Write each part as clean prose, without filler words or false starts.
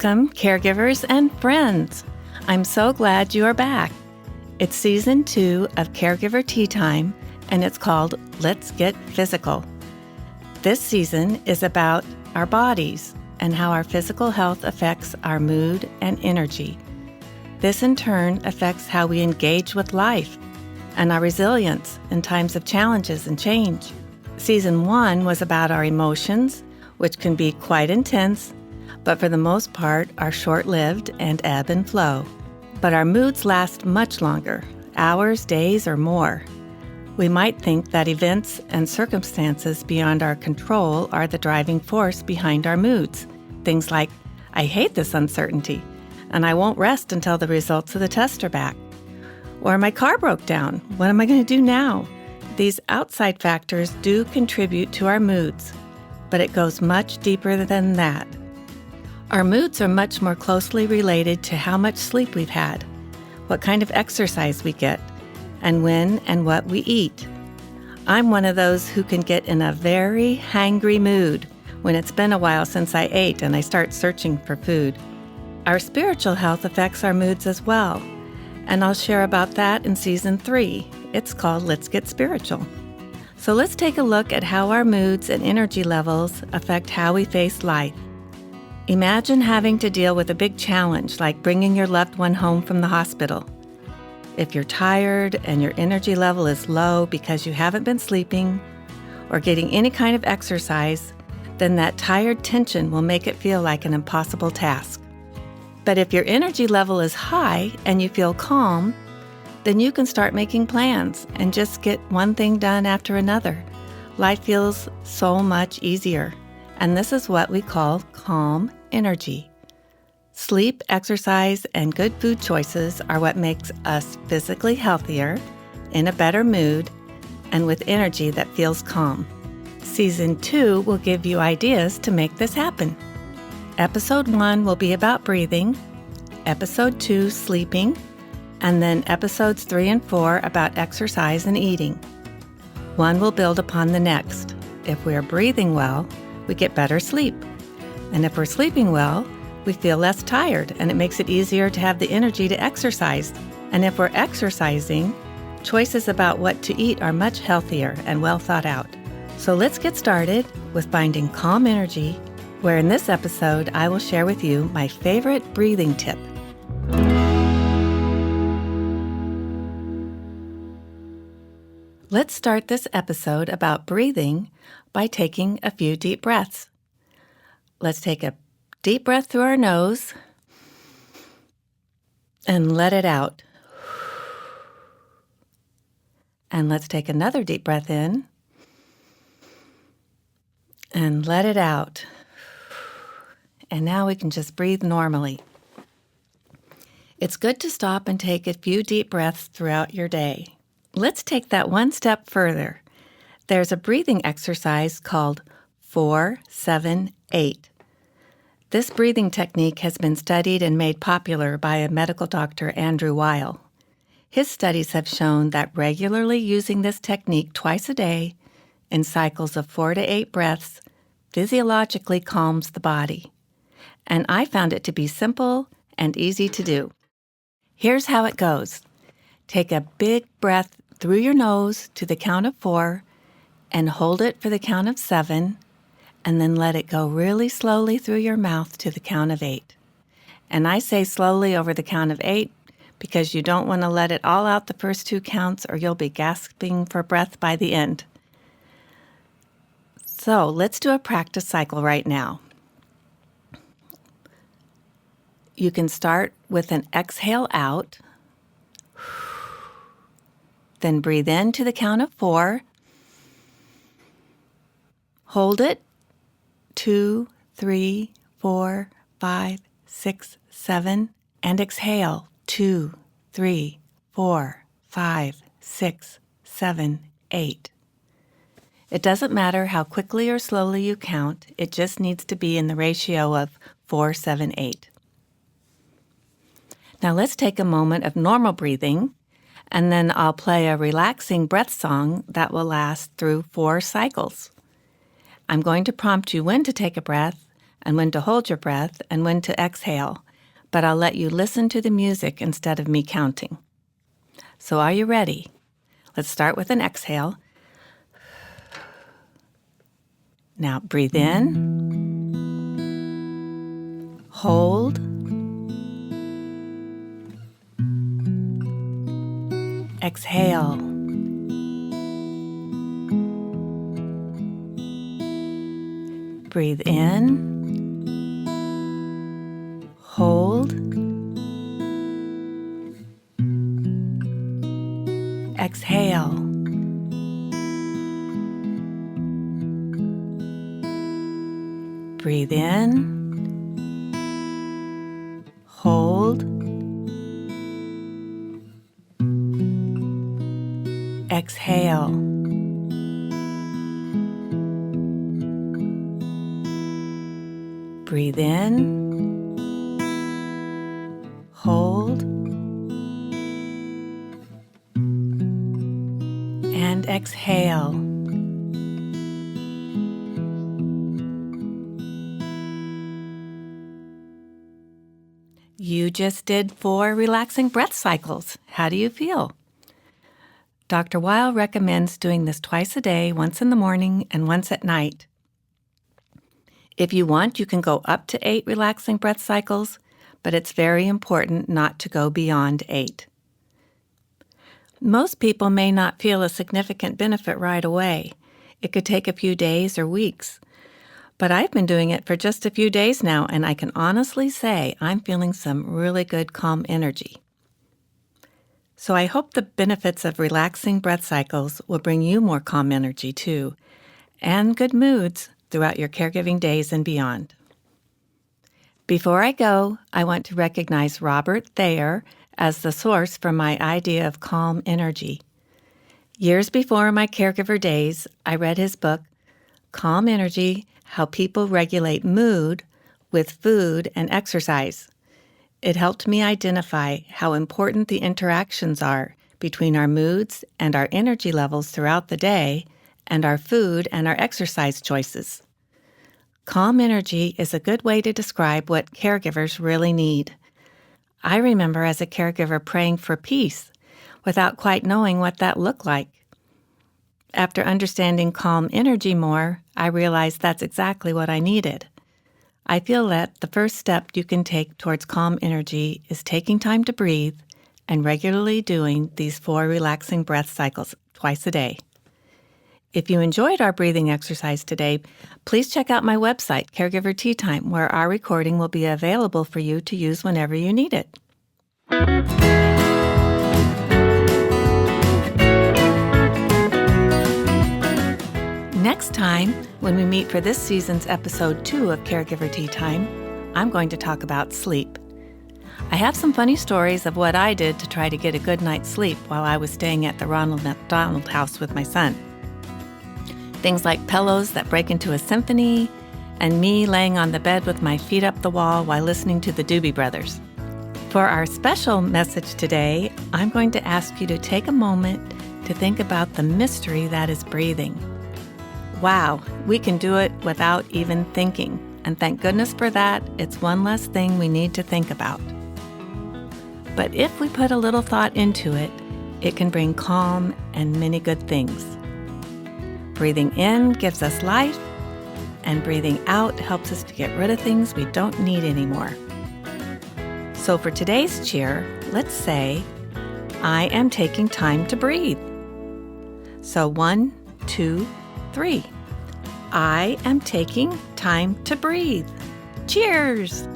Welcome, caregivers and friends. I'm so glad you are back. It's Season 2 of Caregiver Tea Time, and it's called Let's Get Physical. This season is about our bodies and how our physical health affects our mood and energy. This in turn affects how we engage with life and our resilience in times of challenges and change. Season 1 was about our emotions, which can be quite intense, but for the most part are short-lived and ebb and flow. But our moods last much longer, hours, days, or more. We might think that events and circumstances beyond our control are the driving force behind our moods. Things like, I hate this uncertainty, and I won't rest until the results of the test are back. Or my car broke down, what am I going to do now? These outside factors do contribute to our moods, but it goes much deeper than that. Our moods are much more closely related to how much sleep we've had, what kind of exercise we get, and when and what we eat. I'm one of those who can get in a very hangry mood when it's been a while since I ate and I start searching for food. Our spiritual health affects our moods as well, and I'll share about that in Season 3. It's called Let's Get Spiritual. So let's take a look at how our moods and energy levels affect how we face life. Imagine having to deal with a big challenge like bringing your loved one home from the hospital. If you're tired and your energy level is low because you haven't been sleeping or getting any kind of exercise, then that tired tension will make it feel like an impossible task. But if your energy level is high and you feel calm, then you can start making plans and just get one thing done after another. Life feels so much easier. And this is what we call calm energy. Sleep, exercise, and good food choices are what makes us physically healthier, in a better mood, and with energy that feels calm. Season 2 will give you ideas to make this happen. Episode 1 will be about breathing, Episode 2 sleeping, and then Episodes 3 and 4 about exercise and eating. One will build upon the next. If we are breathing well, we get better sleep. And if we're sleeping well, we feel less tired, and it makes it easier to have the energy to exercise. And if we're exercising, choices about what to eat are much healthier and well thought out. So let's get started with finding calm energy, where in this episode, I will share with you my favorite breathing tip. Let's start this episode about breathing by taking a few deep breaths. Let's take a deep breath through our nose and let it out. And let's take another deep breath in and let it out. And now we can just breathe normally. It's good to stop and take a few deep breaths throughout your day. Let's take that one step further. There's a breathing exercise called 4-7-8. This breathing technique has been studied and made popular by a medical doctor, Andrew Weil. His studies have shown that regularly using this technique twice a day in cycles of 4 to 8 breaths physiologically calms the body. And I found it to be simple and easy to do. Here's how it goes. Take a big breath through your nose to the count of 4 and hold it for the count of 7, and then let it go really slowly through your mouth to the count of 8. And I say slowly over the count of 8 because you don't want to let it all out the first 2 counts or you'll be gasping for breath by the end. So let's do a practice cycle right now. You can start with an exhale out, then breathe in to the count of 4, hold it, 2, 3, 4, 5, 6, 7, and exhale, 2, 3, 4, 5, 6, 7, 8. It doesn't matter how quickly or slowly you count, it just needs to be in the ratio of 4, 7, 8. Now let's take a moment of normal breathing, and then I'll play a relaxing breath song that will last through 4 cycles. I'm going to prompt you when to take a breath, and when to hold your breath and when to exhale, but I'll let you listen to the music instead of me counting. So are you ready? Let's start with an exhale. Now breathe in, hold, exhale. Breathe in, hold, exhale. Breathe in, hold, exhale. Breathe in, hold, and exhale. You just did 4 relaxing breath cycles. How do you feel? Dr. Weil recommends doing this twice a day, once in the morning and once at night. If you want, you can go up to 8 relaxing breath cycles, but it's very important not to go beyond 8. Most people may not feel a significant benefit right away. It could take a few days or weeks. But I've been doing it for just a few days now, and I can honestly say I'm feeling some really good calm energy. So I hope the benefits of relaxing breath cycles will bring you more calm energy too, and good moods throughout your caregiving days and beyond. Before I go, I want to recognize Robert Thayer as the source for my idea of calm energy. Years before my caregiver days, I read his book, Calm Energy: How People Regulate Mood with Food and Exercise. It helped me identify how important the interactions are between our moods and our energy levels throughout the day and our food and our exercise choices. Calm energy is a good way to describe what caregivers really need. I remember as a caregiver praying for peace without quite knowing what that looked like. After understanding calm energy more, I realized that's exactly what I needed. I feel that the first step you can take towards calm energy is taking time to breathe and regularly doing these 4 relaxing breath cycles twice a day. If you enjoyed our breathing exercise today, please check out my website, Caregiver Tea Time, where our recording will be available for you to use whenever you need it. Next time, when we meet for this season's episode 2 of Caregiver Tea Time, I'm going to talk about sleep. I have some funny stories of what I did to try to get a good night's sleep while I was staying at the Ronald McDonald House with my son. Things like pillows that break into a symphony, and me laying on the bed with my feet up the wall while listening to the Doobie Brothers. For our special message today, I'm going to ask you to take a moment to think about the mystery that is breathing. Wow, we can do it without even thinking, and thank goodness for that. It's one less thing we need to think about. But if we put a little thought into it, it can bring calm and many good things. Breathing in gives us life, and breathing out helps us to get rid of things we don't need anymore. So for today's cheer, let's say, I am taking time to breathe. So 1, 2, 3. I am taking time to breathe. Cheers!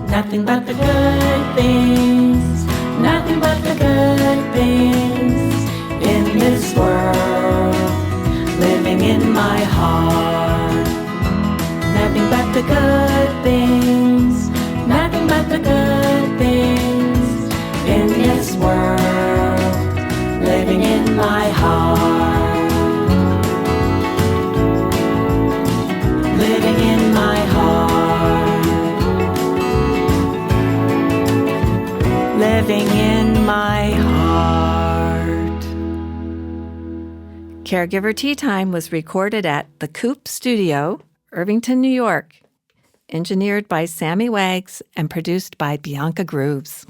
Nothing but the good things, nothing but the good things in this world, living in my heart. Nothing but the good things, nothing but the good things in this world, living in my heart. Living in my heart. Living in my heart. Caregiver Tea Time was recorded at the Coop Studio, Irvington, New York. Engineered by Sammy Wags and produced by Bianca Grooves.